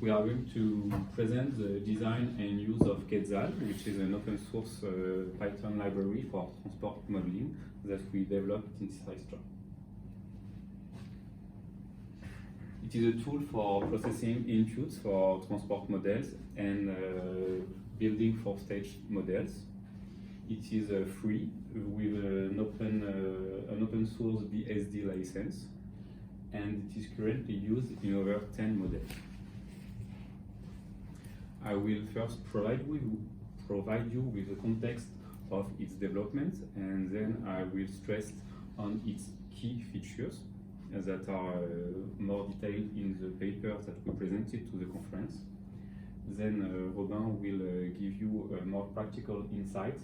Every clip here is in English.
We are going to present the design and use of Quetzal, which is an open source Python library for transport modeling that we developed in Systra. It is a tool for processing inputs for transport models and building four-stage models. It is free with an open source BSD license, and it is currently used in over 10 models. I will first provide you with the context of its development, and then I will stress on its key features that are more detailed in the paper that we presented to the conference. Then Robin will give you a more practical insight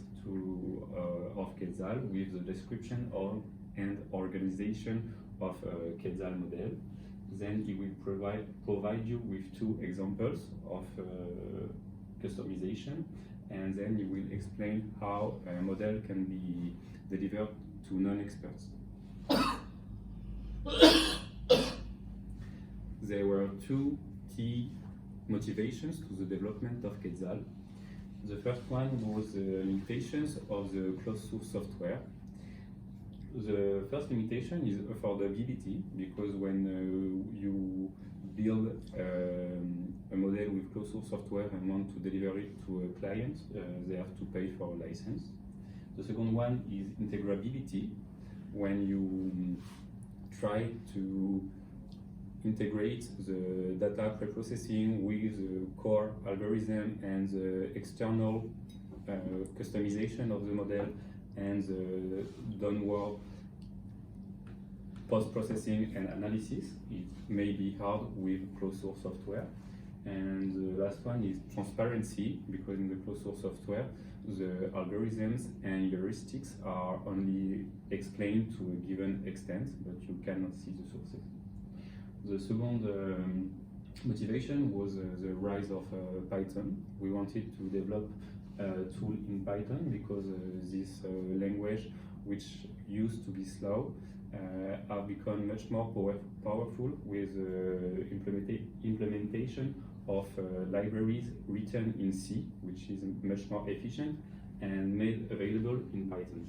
of Quetzal with the description of and organization of Quetzal model. Then he will provide you with two examples of customization, and then he will explain how a model can be delivered to non-experts. There were two key motivations to the development of Quetzal. The first one was the limitations of the closed source software. The first limitation is affordability, because when you build a model with closed source software and want to deliver it to a client, they have to pay for a license. The second one is integrability. When you try to integrate the data preprocessing with the core algorithm and the external customization of the model and the downward post-processing and analysis, it may be hard with closed source software. And the last one is transparency, because in the closed source software, the algorithms and heuristics are only explained to a given extent, but you cannot see the sources. The second motivation was the rise of Python. We wanted to develop a tool in Python because this language, which used to be slow, have become much more powerful with implementation of libraries written in C, which is much more efficient and made available in Python.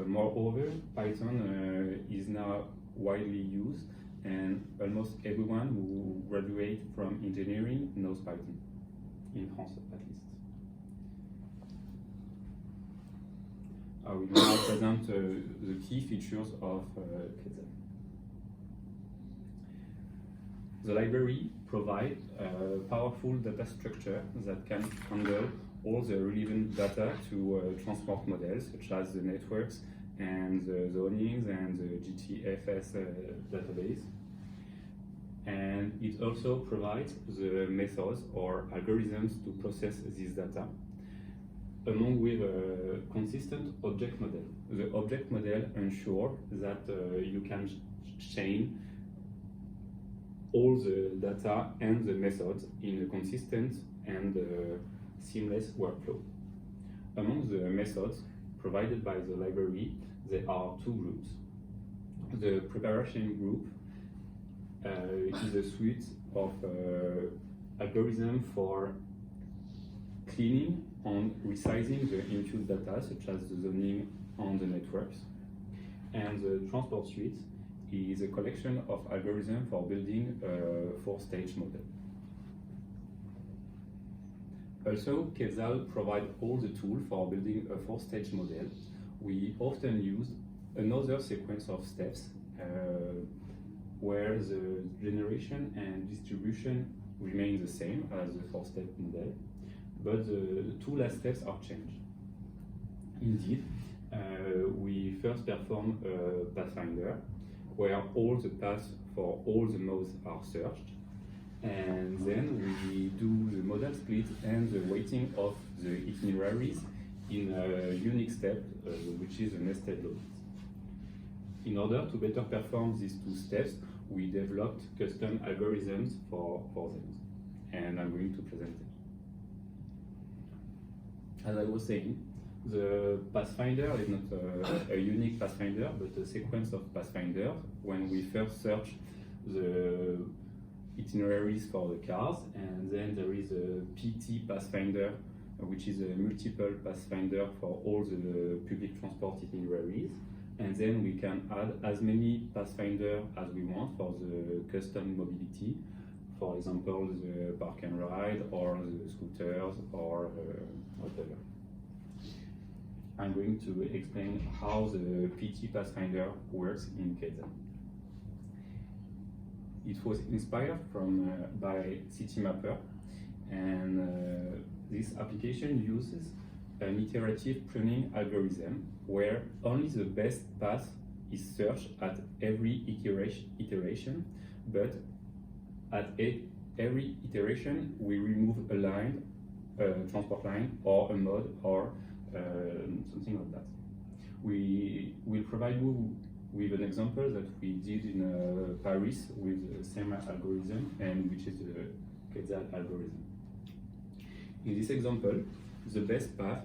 Moreover, Python is now widely used, and almost everyone who graduates from engineering knows Python, in France at least. I will now present the key features of Quetzal. The library provides a powerful data structure that can handle all the relevant data to transport models, such as the networks and the zonings and the GTFS database. And it also provides the methods or algorithms to process this data, along with a consistent object model. The object model ensures that you can chain all the data and the methods in a consistent and seamless workflow. Among the methods provided by the library, there are two groups. The preparation group is a suite of algorithms for cleaning and resizing the input data, such as the zoning on the networks. And the transport suite is a collection of algorithms for building a four-stage model. Also, Quetzal provides all the tools for building a four-stage model. We often use another sequence of steps where the generation and distribution remain the same as the four-step model, but the two last steps are changed. Indeed, we first perform a pathfinder, where all the paths for all the modes are searched, and then we do the model split and the weighting of the itineraries in a unique step, which is a nested loop. In order to better perform these two steps, we developed custom algorithms for them, and I'm going to present them. As I was saying, the pathfinder is not a unique pathfinder, but a sequence of pathfinders. When we first search the itineraries for the cars, and then there is a PT Pathfinder, which is a multiple pathfinder for all the public transport itineraries. And then we can add as many pathfinder as we want for the custom mobility. For example, the park and ride, or the scooters, or whatever. I'm going to explain how the PT Pathfinder works in Quetzal. It was inspired by CityMapper, and this application uses an iterative pruning algorithm where only the best path is searched at every iteration, but at every iteration we remove a line, a transport line, or a mode, or something like that. We will provide you with an example that we did in Paris with the same algorithm, and which is the Quetzal algorithm. In this example, the best path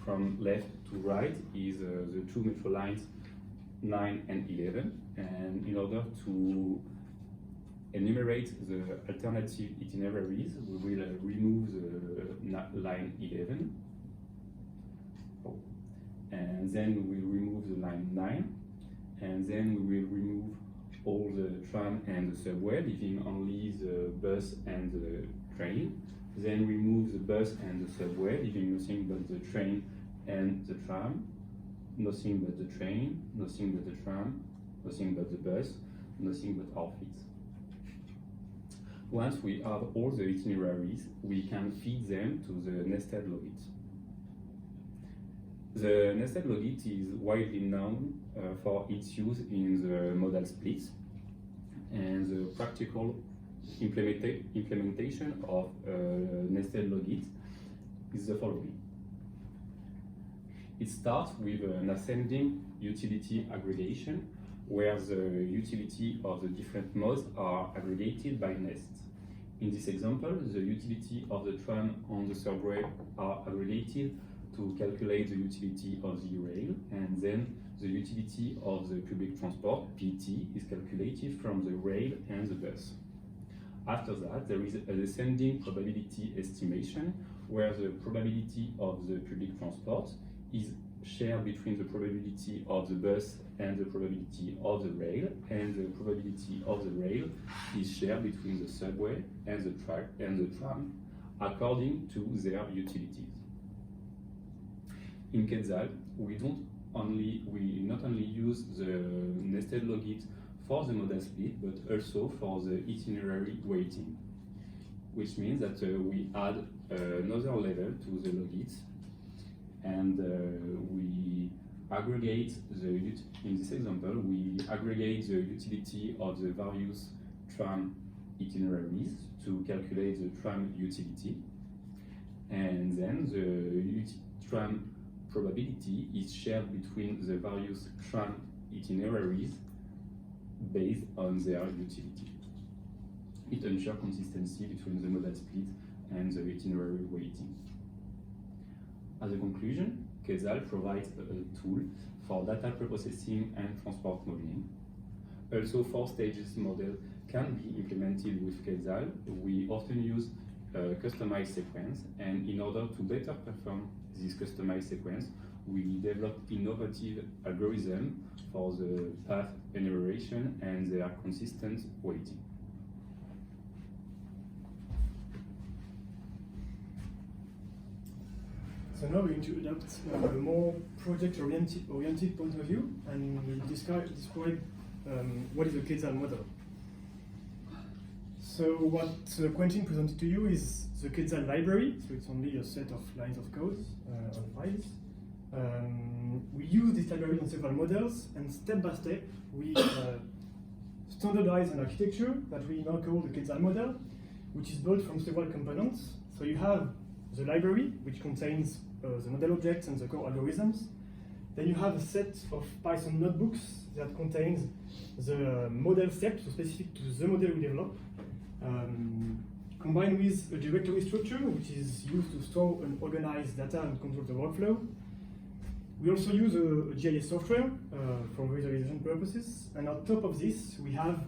from left to right is the two metro lines 9 and 11, and in order to enumerate the alternative itineraries, we will remove the line 11, and then we will remove the line 9, and then we will remove all the tram and the subway, leaving only the bus and the train. Then remove the bus and the subway, leaving nothing but the train and the tram, nothing but the train, nothing but the tram, nothing but the bus, nothing but our feet. Once we have all the itineraries, we can feed them to the nested logit. The nested logit is widely known for its use in the modal split, and the practical implementation of nested logit is the following. It starts with an ascending utility aggregation, where the utility of the different modes are aggregated by nests. In this example, the utility of the tram on the subway are aggregated to calculate the utility of the rail, and then the utility of the public transport, PT, is calculated from the rail and the bus. After that, there is a descending probability estimation, where the probability of the public transport is shared between the probability of the bus and the probability of the rail, and the probability of the rail is shared between the subway and the tram, according to their utilities. In Quetzal, we not only use the nested logit for the modal split, but also for the itinerary weighting, which means that we add another level to the logit, and we aggregate in this example, we aggregate the utility of the various tram itineraries to calculate the tram utility, and then the tram probability is shared between the various tram itineraries based on their utility. It ensures consistency between the modal split and the itinerary weighting. As a conclusion, Quetzal provides a tool for data preprocessing and transport modeling. Also, 4 stages model can be implemented with Quetzal. We often use a customized sequence, and in order to better perform this customized sequence, we developed innovative algorithms for the path enumeration and their consistent weighting. So now we're going to adopt a more project-oriented point of view, and we'll describe what is the Quetzal model. So what Quentin presented to you is the Quetzal library, so it's only a set of lines of code on files. We use this library on several models, and step by step we standardize an architecture that we now call the Quetzal model, which is built from several components. So you have the library, which contains the model objects and the core algorithms. Then you have a set of Python notebooks that contains the model steps, so specific to the model we develop, combined with a directory structure, which is used to store and organize data and control the workflow. We also use a GIS software for visualization purposes, and on top of this, we have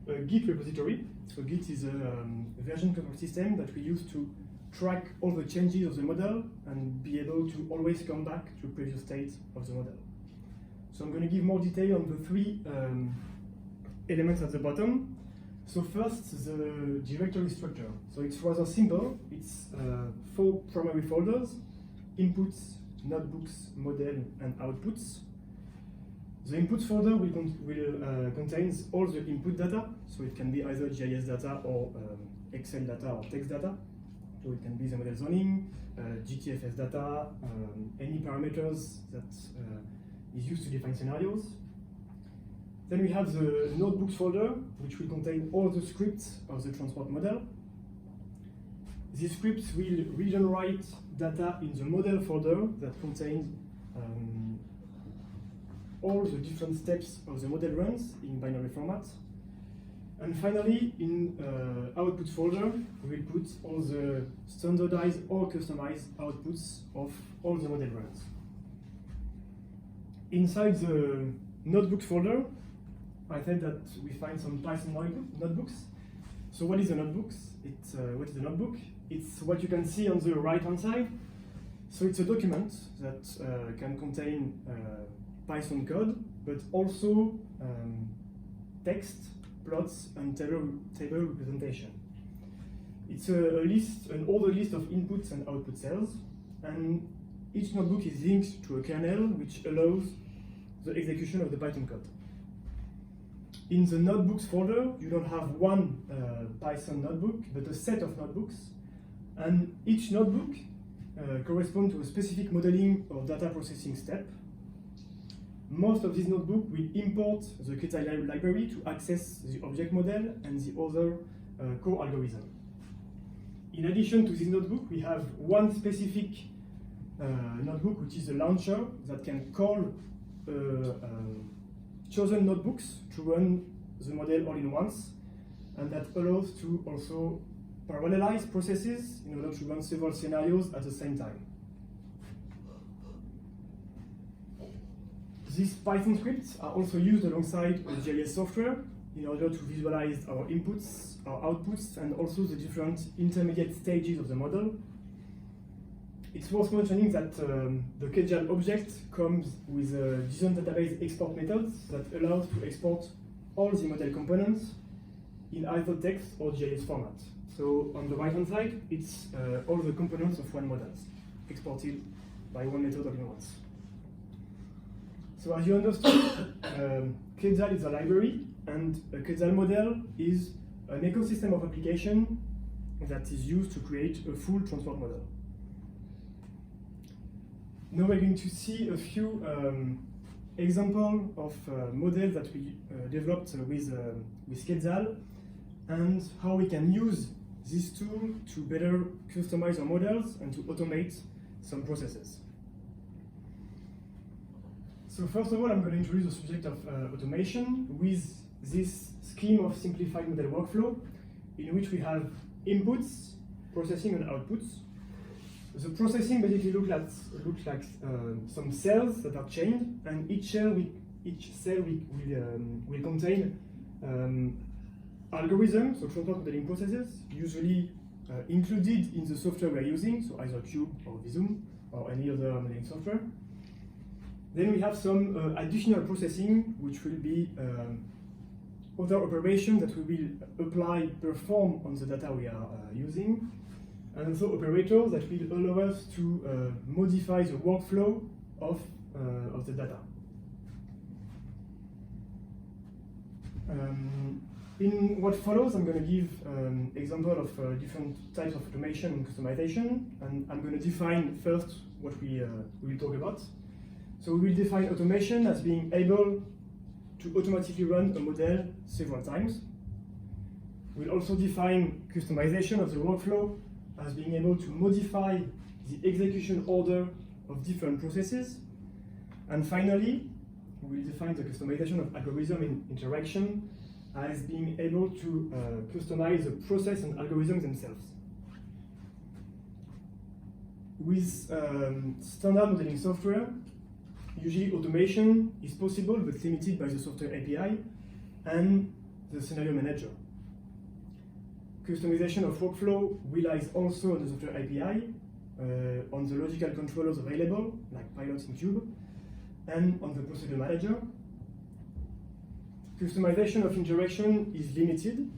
a Git repository. So Git is a version control system that we use to track all the changes of the model and be able to always come back to previous state of the model. So I'm going to give more detail on the three elements at the bottom. So first, the directory structure. So it's rather simple. It's 4 primary folders: inputs, notebooks, model, and outputs. The inputs folder will contains all the input data. So it can be either GIS data or Excel data or text data. So it can be the model zoning, GTFS data, any parameters that is used to define scenarios. Then we have the notebooks folder, which will contain all the scripts of the transport model. These scripts will read and write data in the model folder that contains all the different steps of the model runs in binary format. And finally, in outputs folder, we will put all the standardized or customized outputs of all the model runs. Inside the notebooks folder, I said that we find some Python notebooks. So what is a notebook? What is a notebook? It's what you can see on the right-hand side. So it's a document that can contain Python code, but also text, plots, and table representation. It's a list, an ordered list of inputs and output cells, and each notebook is linked to a kernel which allows the execution of the Python code. In the notebooks folder, you don't have one Python notebook, but a set of notebooks, and each notebook corresponds to a specific modeling or data processing step. Most of these notebooks will import the Quetzal library to access the object model and the other core algorithm. In addition to this notebook, we have one specific notebook, which is a launcher that can call chosen notebooks to run the model all in once, and that allows to also parallelize processes in order to run several scenarios at the same time. These Python scripts are also used alongside GIS software in order to visualize our inputs, our outputs, and also the different intermediate stages of the model. It's worth mentioning that the Quetzal object comes with a JSON database export methods that allows to export all the model components in either text or GIS format. So on the right-hand side, it's all the components of one model exported by one method all in once. So as you understood, Quetzal is a library, and a Quetzal model is an ecosystem of application that is used to create a full transport model. Now we're going to see a few examples of models that we developed with Quetzal, and how we can use this tool to better customize our models and to automate some processes. So first of all, I'm going to introduce the subject of automation with this scheme of simplified model workflow, in which we have inputs, processing, and outputs. The processing basically looks like some cells that are chained, and each cell will contain algorithms, so transport modeling processes, usually included in the software we are using, so either Cube or Visum or any other modeling software. Then we have some additional processing, which will be other operations that we will perform on the data we are using, and also operators that will allow us to modify the workflow of the data. In what follows, I'm going to give example of different types of automation and customization, and I'm going to define first what we will talk about. So we will define automation as being able to automatically run a model several times. We'll also define customization of the workflow as being able to modify the execution order of different processes. And finally, we'll define the customization of algorithm interaction as being able to customize the process and algorithms themselves. With standard modeling software, usually automation is possible but limited by the software API, and the scenario manager. Customization of workflow relies also on the software API, on the logical controllers available, like pilots in Cube, and on the procedure manager. Customization of interaction is limited,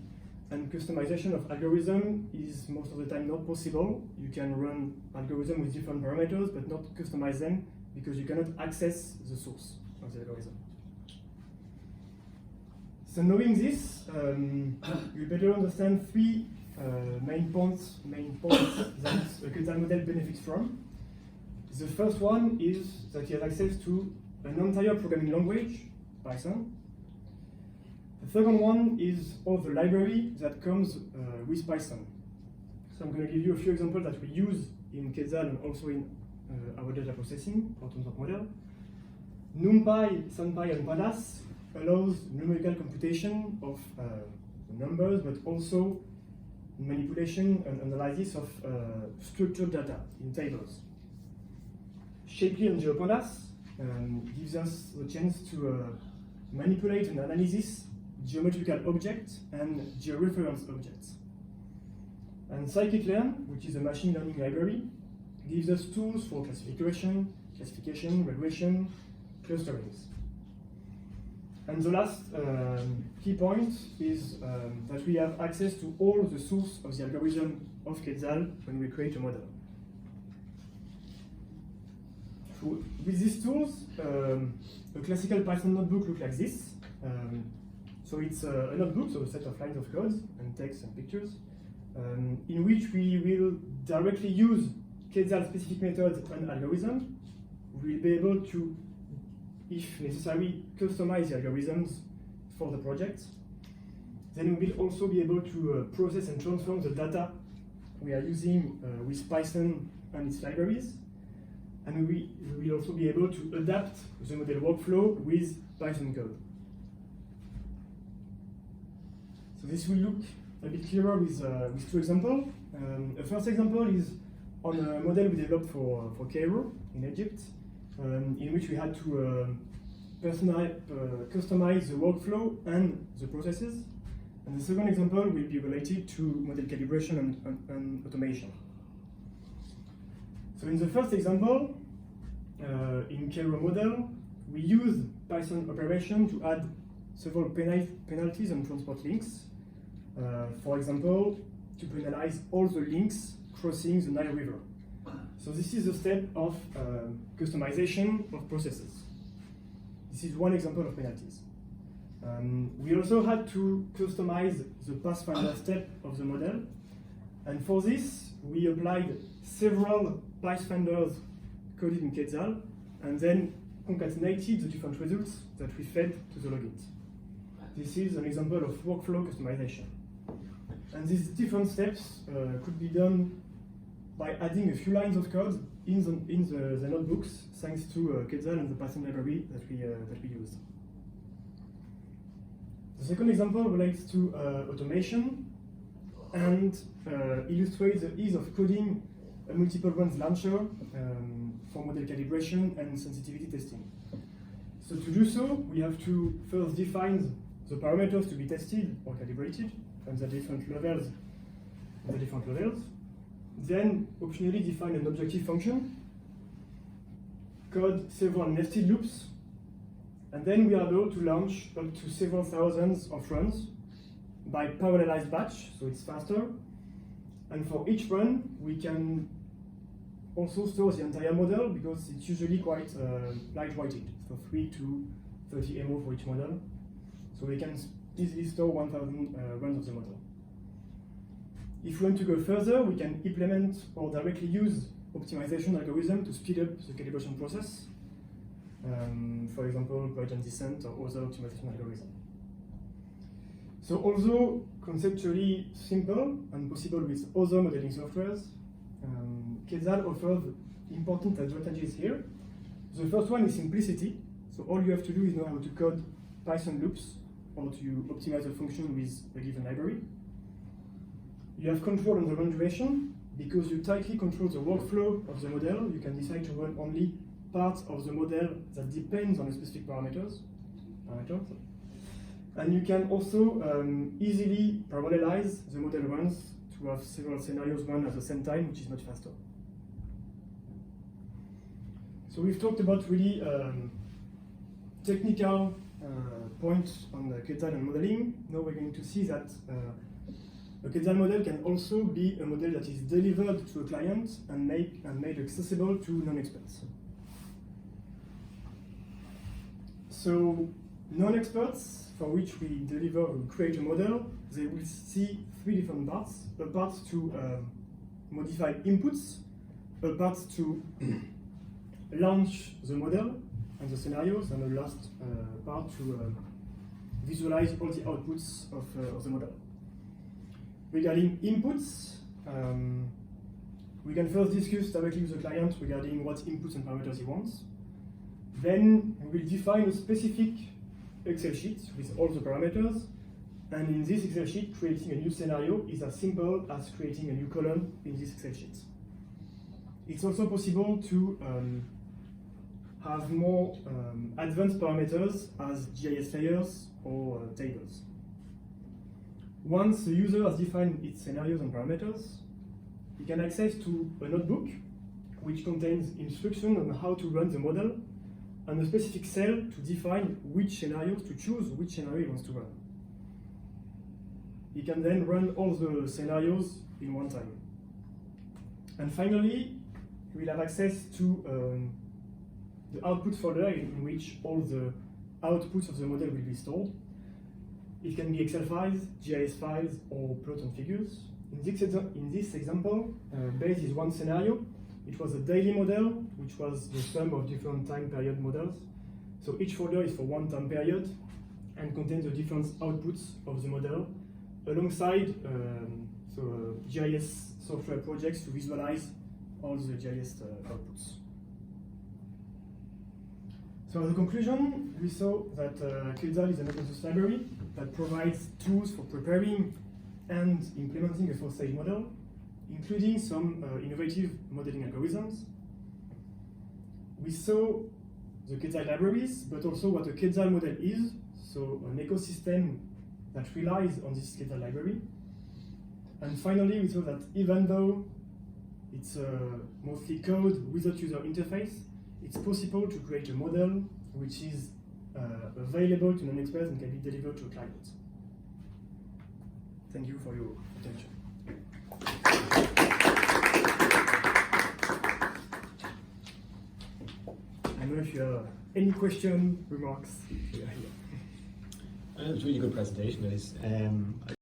and customization of algorithm is most of the time not possible. You can run algorithm with different parameters, but not customize them because you cannot access the source of the algorithm. So knowing this, you better understand three main points that a Quetzal model benefits from. The first one is that you have access to an entire programming language, Python. The second one is all the library that comes with Python. So I'm going to give you a few examples that we use in Quetzal and also in our data processing for tensor model. NumPy, SunPy, and Pandas allows numerical computation of numbers, but also manipulation and analysis of structured data in tables. Shapely and GeoPandas gives us the chance to manipulate and analyze geometrical objects and georeference objects. And scikit-learn, which is a machine learning library, gives us tools for classification, regression, clusterings. And the last key point is that we have access to all the source of the algorithm of Quetzal when we create a model. With these tools, a classical Python notebook looks like this. So it's a notebook, so a set of lines of code and text and pictures, in which we will directly use Quetzal specific methods and algorithm. We'll be able to, if necessary, customize the algorithms for the project. Then we will also be able to process and transform the data we are using with Python and its libraries. And we will also be able to adapt the model workflow with Python code. So this will look a bit clearer with two examples. The first example is on a model we developed for Cairo in Egypt, in which we had to customize the workflow and the processes. And the second example will be related to model calibration and automation. So in the first example, in Cairo model, we use Python operation to add several penalties on transport links. For example, to penalize all the links crossing the Nile River. So this is a step of customization of processes. This is one example of penalties. We also had to customize the pathfinder step of the model. And for this, we applied several pathfinders coded in Quetzal and then concatenated the different results that we fed to the logins. This is an example of workflow customization. And these different steps could be done by adding a few lines of code in the notebooks, thanks to Quetzal and the Python library that we use. The second example relates to automation and illustrates the ease of coding a multiple runs launcher for model calibration and sensitivity testing. So to do so, we have to first define the parameters to be tested or calibrated and the different levels. Then optionally define an objective function, code several nested loops, and then we are able to launch up to several thousands of runs by parallelized batch, so it's faster. And for each run, we can also store the entire model because it's usually quite lightweighted, so 3 to 30 MO for each model. So we can easily store 1,000 runs of the model. If we want to go further, we can implement or directly use optimization algorithm to speed up the calibration process. For example, gradient descent or other optimization algorithm. So although conceptually simple and possible with other modeling softwares, Quetzal offers important advantages here. The first one is simplicity. So all you have to do is know how to code Python loops or to optimize a function with a given library. You have control on the run duration. Because you tightly control the workflow of the model, you can decide to run only parts of the model that depends on a specific parameter. And you can also easily parallelize the model runs to have several scenarios run at the same time, which is much faster. So we've talked about really technical points on the Quetzal and modeling. Now we're going to see that a Quetzal model can also be a model that is delivered to a client and made accessible to non-experts. So non-experts for which we create a model, they will see three different parts. A part to modify inputs, a part to launch the model and the scenarios, and the last part to visualize all the outputs of the model. Regarding inputs, we can first discuss directly with the client regarding what inputs and parameters he wants. Then we will define a specific Excel sheet with all the parameters, and in this Excel sheet, creating a new scenario is as simple as creating a new column in this Excel sheet. It's also possible to have more advanced parameters as GIS layers or tables. Once the user has defined its scenarios and parameters, he can access to a notebook which contains instructions on how to run the model and a specific cell to define which scenarios, to choose which scenario he wants to run. He can then run all the scenarios in one time. And finally, he will have access to the output folder in which all the outputs of the model will be stored. It can be Excel files, GIS files, or plots and figures. In this example, base is one scenario. It was a daily model, which was the sum of different time period models. So each folder is for one time period and contains the different outputs of the model, alongside GIS software projects to visualize all the GIS outputs. So as a conclusion, we saw that Quetzal is an open source library that provides tools for preparing and implementing a four-stage model, including some innovative modeling algorithms. We saw the Quetzal libraries, but also what a Quetzal model is, so an ecosystem that relies on this Quetzal library. And finally, we saw that even though it's mostly code without user interface, it's possible to create a model which is available to non-experts and can be delivered to a client. Thank you for your attention. I don't know if you have any question, remarks. It was a really good presentation, guys.